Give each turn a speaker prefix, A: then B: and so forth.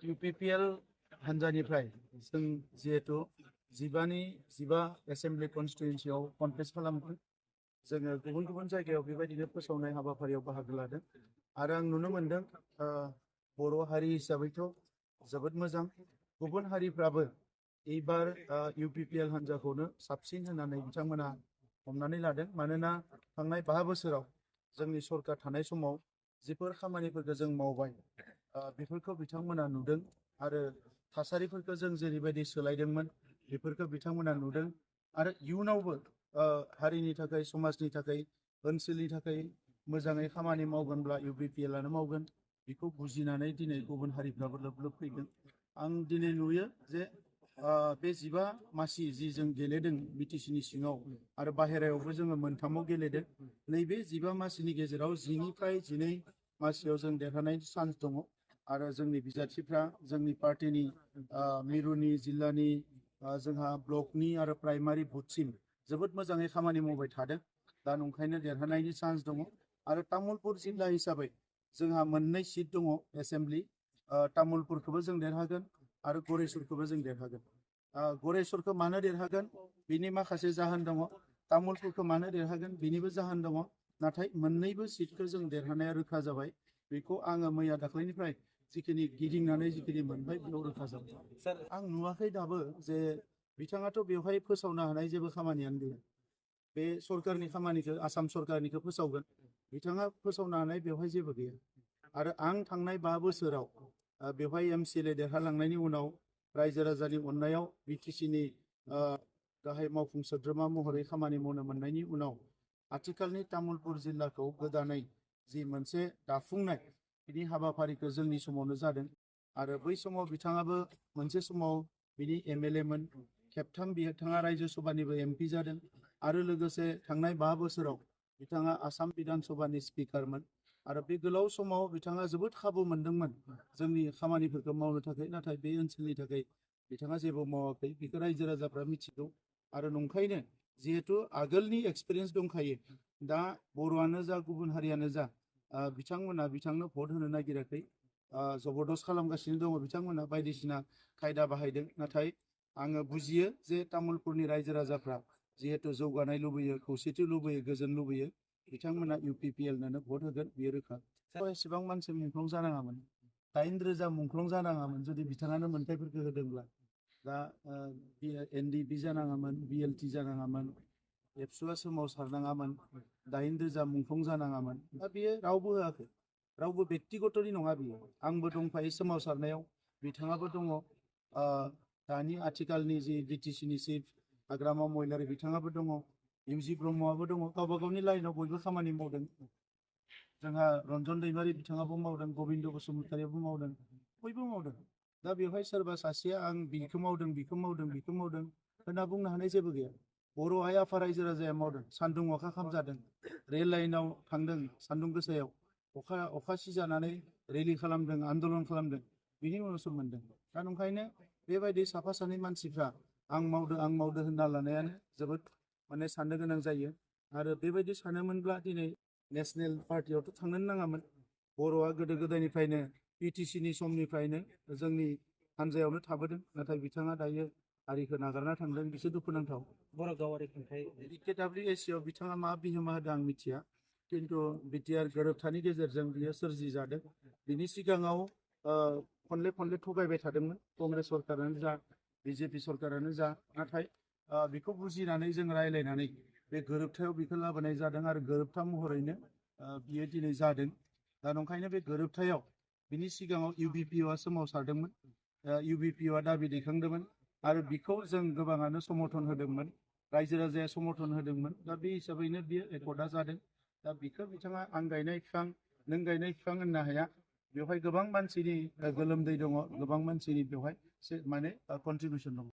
A: UPPL हानजानिफ्राय जों जिहेतु 15 assembly कन्स्टिटुएन्सियाव contest खालामदों। जोङो गुबुन गुबुन जायगायाव बेबायदिनो फोसावनाय हाबाफारियाव बाहागो लादों आरो आं नुनो मोनदों बर' हारि हिसाबैथ' जोबोद मोजां। गुबुन हारिफ्राबो एबार UPPL हानजाखौनो साबसिन होननानै बिथांमोना हमनानै लादों। मानोना थांनाय 5 बोसोराव जोंनि सरकार थानाय समाव जिफोर खामानिफोरखौ जों मावबाय बेफोरखौ बिथांमोना नुदों आरो थासारिफोरखौ जों जेरैबायदि सोलायदोंमोन बेफोरखौ बिथांमोना नुदों आरो इयुनावबो हारिनि थाखाय समाजनि थाखाय ओनसोलनि थाखाय मोजाङै खामानि मावगोनब्ला UPPL आनो मावगोन बेखौ बुजिनानै दिनै गुबुन हारिफ्राबो लोब लोब फैदों। आं दिनै नुयो जे बे 15 मासि जि जों गेलेदों BTCनि सिङाव आरो बाहेरायावबो जोङो मोनथामाव गेलेदों। नैबे 15 मासिनि गेजेराव 10 निफ्राय 12 मासियाव जों देरहानायनि चान्स दङ आरो जोंनि बिजाथिफ्रा जोंनि पार्टिनि मिरुनि जिल्लानि जोंहा ब्लकनि आरो प्राइमारि बुथसिम जोबोद मोजाङै खामानि मावबाय थादों। दा नंखायनो देरहानायनि चान्स दङ आरो तामुलपुर जिल्ला हिसाबै जोंहा 2 सिट दङ एसेम्बलि। तामुलपुरखौबो जों देरहागोन आरो गरेस्वरखौबो जों देरहागोन। गरेस्वरखौ मानो देरहागोन बिनि माखासे जाहोन दङ, तामुलपुरखौ मानो देरहागोन बिनिबो जाहोन दङ। नाथाय मोन्नैबो सिटखौ जों देरहानाया रोखा जाबाय। बेखौ आङो मैया दाख्लैनिफ्राय जिखिनि गिदिंनानै जिखिनि मोनबाय बेयाव रोखा जाबाय। आं नुवाखै दाबो जे बिथाङाथ' बेवहाय फोसावनो हानाय जेबो खामानियानो गैया। बे सरकारनि खामानिखौ आसाम सरकारनिखौ फोसावगोन, बिथाङा फोसावनो हानाय बेवहाय जेबो गैया। आरो आं थांनाय 5 बोसोराव बेवहाय MCLA देरहालांनायनि उनाव रायजो राजानि अननायाव BTCनि गाहाय मावफुं सोद्रोमा महरै खामानि मावनो मोननायनि उनाव आथिखालनि तामुलपुर जिल्लाखौ गोदानै जि मोनसे दाफुंनाय बिनि हाबाफारिखौ जोंनि समावनो जादों आरो बै समाव बिथाङाबो मोनसे समाव बिनि MLA मोन, खेबथाम बिथाङा रायजो सभानिबो MP जादों आरो लोगोसे थांनाय 5 बोसोराव बिथाङा आसाम बिधान सभानि स्पिकारमोन आरो बे गोलाव समाव बिथाङा जोबोद खाबु मोनदोंमोन जोंनि खामानिफोरखौ मावनो थाखाय। नाथाय बे ओनसोलनि थाखाय बिथाङा जेबो मावाखै, बेखौ रायजो राजाफ्रा मिथिगौ आरो नंखायनो जिहेतु आगोलनि एक्सपिरियेन्स दंखायो, दा बर'आनो जा गुबुन हारियानो जा बिथांमोना बिथांनो भट होनो नागिराखै, जबरदस्त खालामगासिनो दङ। बिथांमोना बायदिसिना खायदा बाहायदों। नाथाय आङो बुजियो जे तामुलपुरनि रायजो राजाफ्रा जिहेतु जौगानाय लुबैयो, खौसेथि लुबैयो, गोजोन लुबैयो, बिथांमोना UPPL नोनो भट होगोन, बेयो रोखा। एसेबां मानसि मुंख्लं जानाङामोन, 8,000 मुंख्लं जानाङामोन जुदि बिथाङानो मोन्थाइफोरखौ होदोंब्ला। दा NDP जानाङामोन, BLT जानाङामोन, एबसुआ सोमावसारनाङामोन, 8,000 मुंख्लं जानाङामोन। दा बेयो रावबो होआखै, रावबो बेक्तिगतनि नङा बियो। आंबो दंफायो सोमावसारनायाव, बिथाङाबो दङ, दानि आथिखालनि जि BTCनि चिफ हाग्रामा महिलारि बिथाङाबो दङ, UG ब्रह्मआबो दङ। गावबा गावनि लाइनाव बयबो खामानि मावदों। जोंहा रन्जन दैमारि बिथाङाबो मावदों, गबिन्द बसुमतारियाबो मावदों, बयबो मावदों। दा बेवहाय सोरबा सासेया आं बिखौ मावदों बिखौ मावदों बिखौ मावदों होनना बुंनो हानाय जेबो गैया। बर' हाय आफा रायजो राजाया मावदों, सान्दुं अखा खामजादों, रेल लाइनाव थांदों सान्दुं गोसायाव, अखा सिजानानै रेलि खालामदों, आन्दलन खालामदों, बिनि उनावसो मोनदों। दा नंखायनो बेबायदि साफा सानै मानसिफ्रा आं मावदो होनना लानायानो जोबोद माने साननो गोनां जायो। आरो बेबायदि सानोमोनब्ला दिनै नेशनेल पार्टियावथ' थांनोनो नाङामोन। बर'आ गोदो गोदायनिफ्रायनो BTCनि समनिफ्रायनो जोंनि हानजायावनो थाबोदों। नाथाय बिथाङा दायो हारिखौ नागारना थांदों, बिसोर दुखुनांथाव। बर' गावारि खन्थाइ BKWSCआव बिथाङा मा बिहोमा होदों आं मिथिया, किन्तु बिटिआर गोरोबथानि गेजेरजों बियो सोरजिजादों। बिनि सिगाङाव खनले खनले थगायबाय थादोंमोन, कंग्रेस सरकारानो जा BJP सरकारानो जा। नाथाय बेखौ बुजिनानै जों रायलायनानै बे गोरोबथायाव बेखौ लाबोनाय जादों आरो गोरोबथा महरैनो बियो दिनै जादों। दा नंखायनो बे गोरोबथायाव बिनि सिगाङाव UBPOआ सोमावसारदोंमोन, UBPOआ दाबि दैखांदोंमोन आरो बिखौ जों गोबाङानो समर्थन होदोंमोन, रायजो राजाया समर्थन होदोंमोन। दा बे हिसाबैनो बियो एकर्डआ जादों। दा बिखौ बिथाङा आं गायनाय बिफां नों गायनाय बिफां होननो हाया। बेवहाय गोबां मानसिनि गोलोमदै दङ, गोबां मानसिनि बेवहाय माने कन्ट्रिबिउसन दङ।